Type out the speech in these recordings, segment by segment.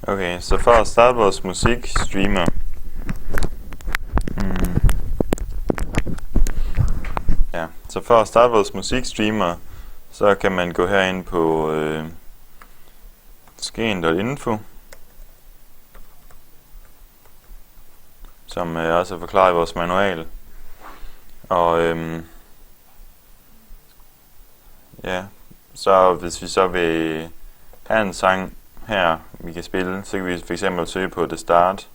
Okay, så for at starte vores musikstreamer, så kan man gå herind på skeen.info, som også er forklaret i vores manual. Og så hvis vi så vil have en sang her, vi kan spille, så kan vi for eksempel søge på The Start.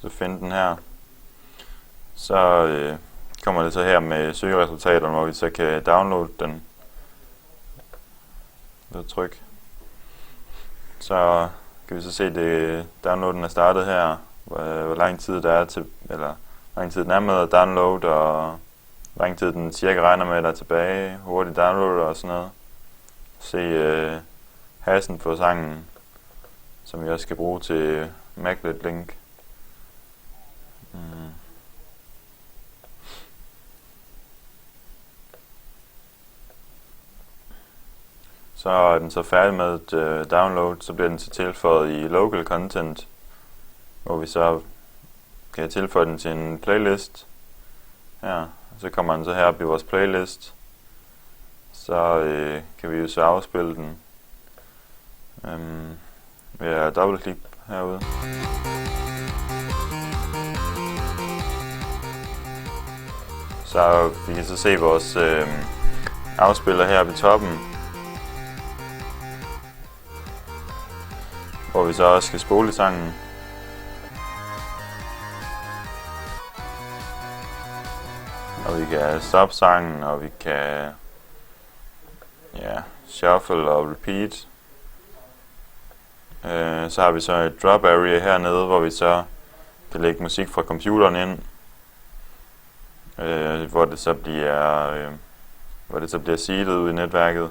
Så finde den her. Så kommer det så her med søgeresultaterne, hvor vi så kan downloade den ved at trykke. Så kan vi så se, at downloaden er startet her, hvor lang tid der er til, eller hvor lang tid den er med at downloade, og hvor lang tid den cirka regner med at der er tilbage, hurtigt downloader og sådan noget. Se hassen på sangen, som vi også skal bruge til Magnet Link. Så er den så færdig med at download, så bliver den så tilføjet i local content, hvor vi så kan tilføje den til en playlist. Ja, så kommer den så her op i vores playlist. Så kan vi jo så afspille den ved at dobbeltklikke herude. Så vi kan så se vores afspiller her ved toppen, hvor vi så også skal spole sangen. Og vi kan stoppe sangen, og vi kan shuffle og repeat. Så har vi så et drop area hernede, hvor vi så kan lægge musik fra computeren ind, hvor det så bliver seedet ud i netværket.